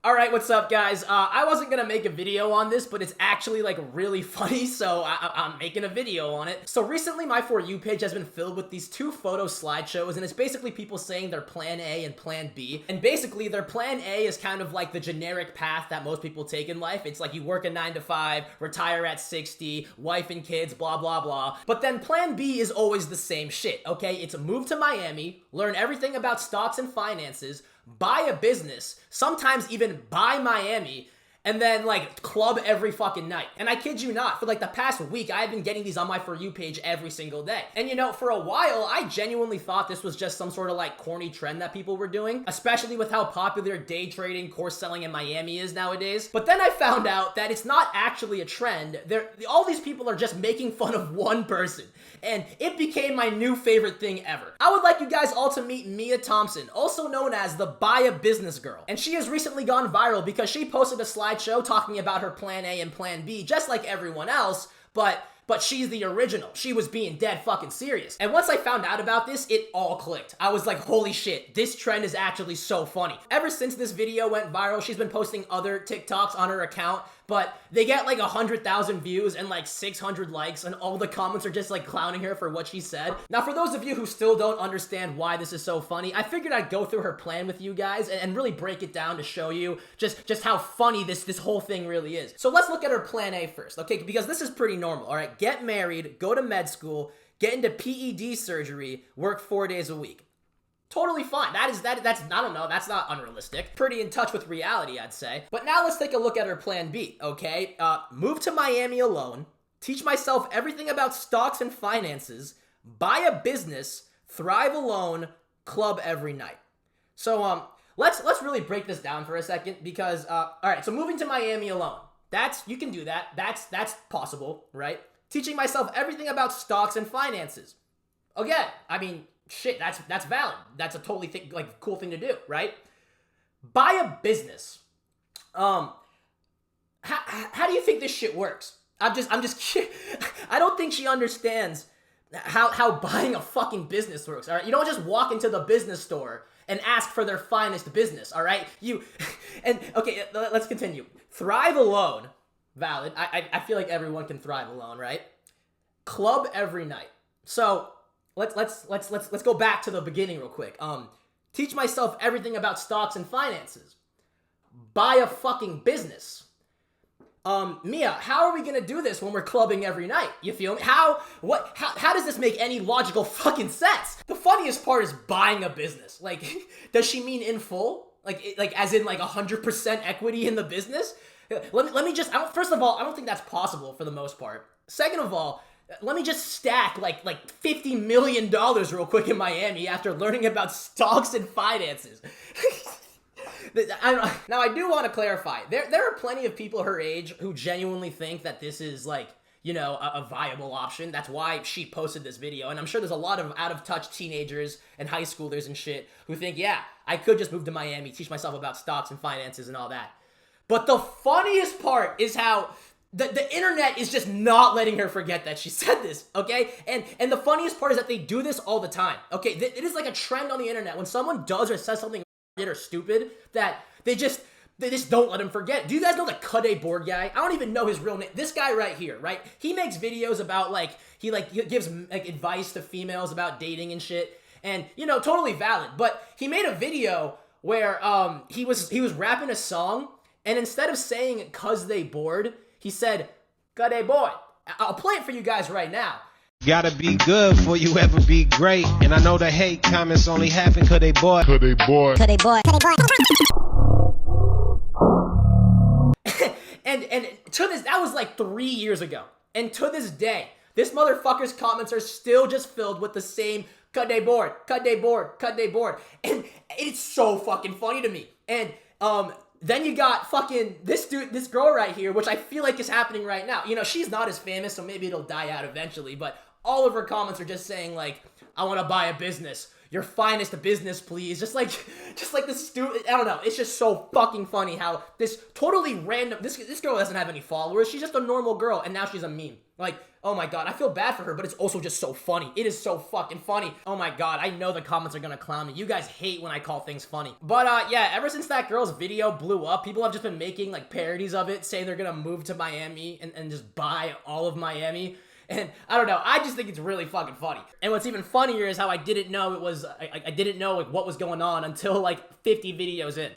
Alright, what's up guys? I wasn't gonna make a video on this, but it's actually like really funny, so I'm making a video on it. So recently my For You page has been filled with these two photo slideshows, and it's basically people saying their plan A and plan B. And basically their plan A is kind of like the generic path that most people take in life. It's like you work a 9 to 5, retire at 60, wife and kids, blah blah blah. But then plan B is always the same shit, okay? It's move to Miami, learn everything about stocks and finances, buy a business, sometimes even buy Miami, and then like club every fucking night. And I kid you not, for like the past week, I've been getting these on my For You page every single day. And you know, for a while, I genuinely thought this was just some sort of like corny trend that people were doing, especially with how popular day trading, course selling in Miami is nowadays. But then I found out that it's not actually a trend. All these people are just making fun of one person. And it became my new favorite thing ever. I would like you guys all to meet Mia Thompson, also known as the Buy a Business Girl. And she has recently gone viral because she posted a slideshow talking about her plan A and plan B, just like everyone else, but she's the original. She was being dead fucking serious. And once I found out about this, it all clicked. I was like, holy shit, this trend is actually so funny. Ever since this video went viral, she's been posting other TikToks on her account, but they get like 100,000 views and like 600 likes, and all the comments are just like clowning her for what she said. Now, for those of you who still don't understand why this is so funny, I figured I'd go through her plan with you guys and really break it down to show you just how funny this whole thing really is. So let's look at her plan A first, okay? Because this is pretty normal, all right? Get married, go to med school, get into PED surgery, work 4 days a week. Totally fine. That's I don't know, that's not unrealistic. Pretty in touch with reality, I'd say. But now let's take a look at her plan B, okay? Move to Miami alone, teach myself everything about stocks and finances, buy a business, thrive alone, club every night. So let's really break this down for a second because all right, so moving to Miami alone. You can do that. That's possible, right? Teaching myself everything about stocks and finances. Again, I mean, shit, that's valid. That's a totally cool thing to do, right? Buy a business. How do you think this shit works? I'm just kidding. I don't think she understands how buying a fucking business works, all right? You don't just walk into the business store and ask for their finest business, all right? Okay, let's continue. Thrive alone. Valid. I feel like everyone can thrive alone, right? Club every night. So let's go back to the beginning real quick. Teach myself everything about stocks and finances. Buy a fucking business. Mia, how are we gonna do this when we're clubbing every night? You feel me? How does this make any logical fucking sense? The funniest part is buying a business. Like, does she mean in full? Like as in like 100% equity in the business? Let me just, first of all, I don't think that's possible for the most part. Second of all, let me just stack like $50 million real quick in Miami after learning about stocks and finances. Now, I do want to clarify. There are plenty of people her age who genuinely think that this is like, you know, a viable option. That's why she posted this video. And I'm sure there's a lot of out-of-touch teenagers and high schoolers and shit who think, yeah, I could just move to Miami, teach myself about stocks and finances and all that. But the funniest part is how the internet is just not letting her forget that she said this, okay? And the funniest part is that they do this all the time, okay? It is like a trend on the internet. When someone does or says something or stupid, that they just don't let him forget. Do you guys know the Cut Board guy? I don't even know his real name. This guy right here, right? He makes videos about he gives like advice to females about dating and shit. And, you know, totally valid. But he made a video where he was rapping a song, and instead of saying "cause they bored," he said "cut a boy." I'll play it for you guys right now. Gotta be good before you ever be great. And I know the hate comments only happen cause they boy. Cause they boy. Cause they boy. Cause they boy. and to this, that was like 3 years ago. And to this day, this motherfucker's comments are still just filled with the same "cut they bored, cut they bored, cut they bored." And it's so fucking funny to me. And then you got fucking this girl right here, which I feel like is happening right now. You know, she's not as famous, so maybe it'll die out eventually, but all of her comments are just saying like, I want to buy a business. your finest business, please. Just like this stupid, I don't know. It's just so fucking funny how this totally random, this girl doesn't have any followers. She's just a normal girl, and now she's a meme. Like, oh my god, I feel bad for her, but it's also just so funny. It is so fucking funny. Oh my god, I know the comments are gonna clown me. You guys hate when I call things funny. But yeah, ever since that girl's video blew up, people have just been making like parodies of it, saying they're gonna move to Miami and just buy all of Miami. And I don't know, I just think it's really fucking funny. And what's even funnier is how I didn't know it was, I didn't know like what was going on until like 50 videos in.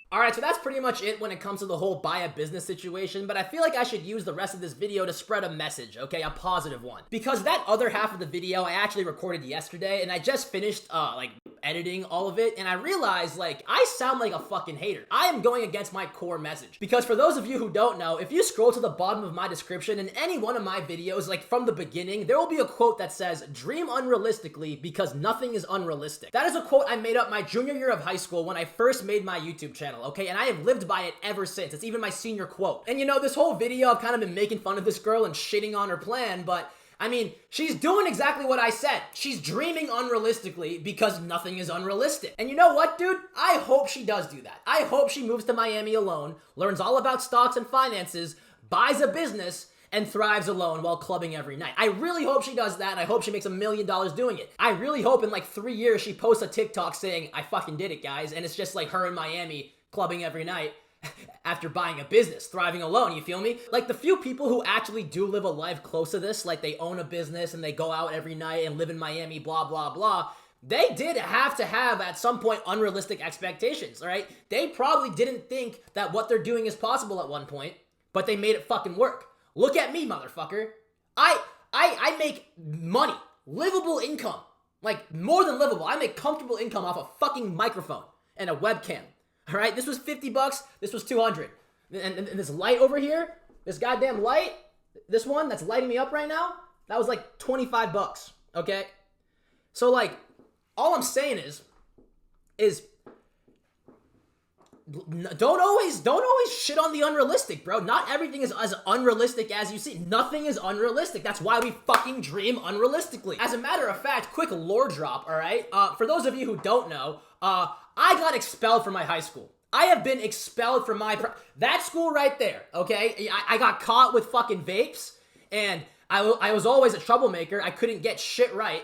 Alright, so that's pretty much it when it comes to the whole buy a business situation, but I feel like I should use the rest of this video to spread a message, okay? A positive one. Because that other half of the video I actually recorded yesterday, and I just finished, like, editing all of it, and I realized, like, I sound like a fucking hater. I am going against my core message. Because for those of you who don't know, if you scroll to the bottom of my description in any one of my videos, like, from the beginning, there will be a quote that says, "Dream unrealistically because nothing is unrealistic." That is a quote I made up my junior year of high school when I first made my YouTube channel. Okay, and I have lived by it ever since. It's even my senior quote. And you know, this whole video I've kind of been making fun of this girl and shitting on her plan, but I mean, she's doing exactly what I said. She's dreaming unrealistically because nothing is unrealistic. And you know what, dude? I hope she does do that. I hope she moves to Miami alone, learns all about stocks and finances, buys a business, and thrives alone while clubbing every night. I really hope she does that, and I hope she makes $1 million doing it. I really hope in like 3 years she posts a TikTok saying, "I fucking did it, guys," and it's just like her in Miami clubbing every night after buying a business, thriving alone, you feel me? Like the few people who actually do live a life close to this, like they own a business and they go out every night and live in Miami, blah, blah, blah, they did have to have at some point unrealistic expectations, all right? They probably didn't think that what they're doing is possible at one point, but they made it fucking work. Look at me, motherfucker. I make money, livable income, like more than livable. I make comfortable income off a fucking microphone and a webcam. All right, this was 50 bucks, this was 200. And this light over here, this goddamn light, this one that's lighting me up right now, that was like 25 bucks, okay? So like, all I'm saying is don't always shit on the unrealistic, bro. Not everything is as unrealistic as you see. Nothing is unrealistic. That's why we fucking dream unrealistically. As a matter of fact, quick lore drop, all right? For those of you who don't know, I got expelled from my high school. I have been expelled from that school right there, okay? I got caught with fucking vapes, and I was always a troublemaker. I couldn't get shit right,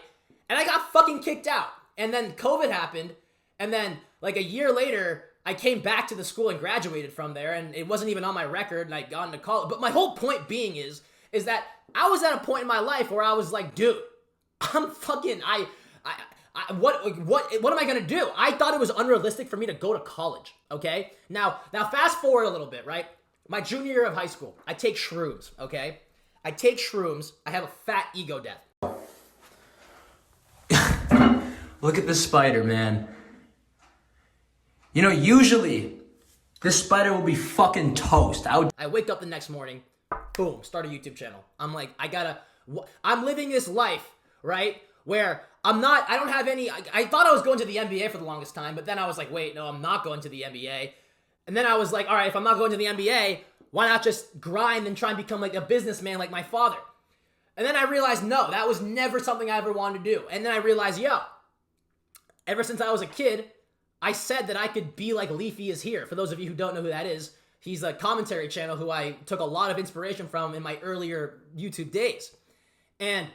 and I got fucking kicked out. And then COVID happened, and then like a year later, I came back to the school and graduated from there, and it wasn't even on my record, and I got into college. But my whole point being is that I was at a point in my life where I was like, dude, I'm fucking, what am I gonna do? I thought it was unrealistic for me to go to college, okay? Now fast forward a little bit, right? My junior year of high school, I take shrooms, okay? I take shrooms, I have a fat ego death. Look at this spider, man. You know, usually, this spider will be fucking toast. I wake up the next morning, boom, start a YouTube channel. I'm like, I'm living this life, right? Where I don't have any, I thought I was going to the NBA for the longest time, but then I was like, wait, no, I'm not going to the NBA. And then I was like, all right, if I'm not going to the NBA, why not just grind and try and become like a businessman like my father? And then I realized, no, that was never something I ever wanted to do. And then I realized, ever since I was a kid, I said that I could be like Leafy is here. For those of you who don't know who that is, he's a commentary channel who I took a lot of inspiration from in my earlier YouTube days. And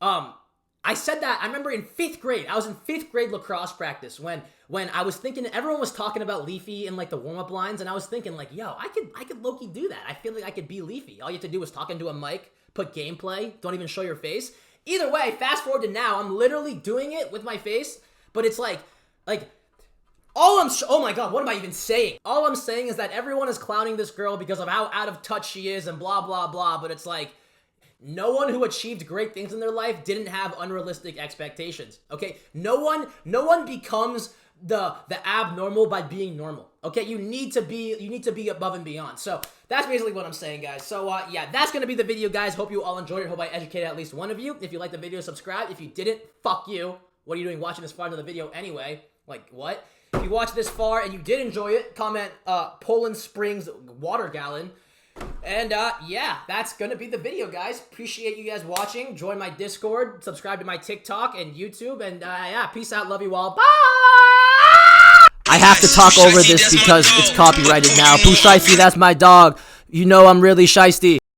I said that, I remember in 5th grade, I was in 5th grade lacrosse practice when I was thinking, everyone was talking about Leafy in like the warm-up lines, and I was thinking like, yo, I could low-key do that. I feel like I could be Leafy. All you have to do is talk into a mic, put gameplay, don't even show your face. Either way, fast forward to now, I'm literally doing it with my face, but it's like, oh my god, what am I even saying? All I'm saying is that everyone is clowning this girl because of how out of touch she is and blah, blah, blah, but it's like, no one who achieved great things in their life didn't have unrealistic expectations, okay? No one becomes the abnormal by being normal, okay? You need to be above and beyond. So that's basically what I'm saying, guys. So yeah, that's gonna be the video, guys. Hope you all enjoyed it. Hope I educated at least one of you. If you liked the video, subscribe. If you didn't, fuck you. What are you doing watching this far into the video anyway? Like, what? If you watched this far and you did enjoy it, comment Poland Springs water gallon. And yeah, that's gonna be the video, guys. Appreciate you guys watching. Join my Discord, subscribe to my TikTok and YouTube, and yeah, peace out, love you all, bye! I have to talk over this because it's copyrighted now. Pooh Shiesty, that's my dog. You know I'm really shiesty.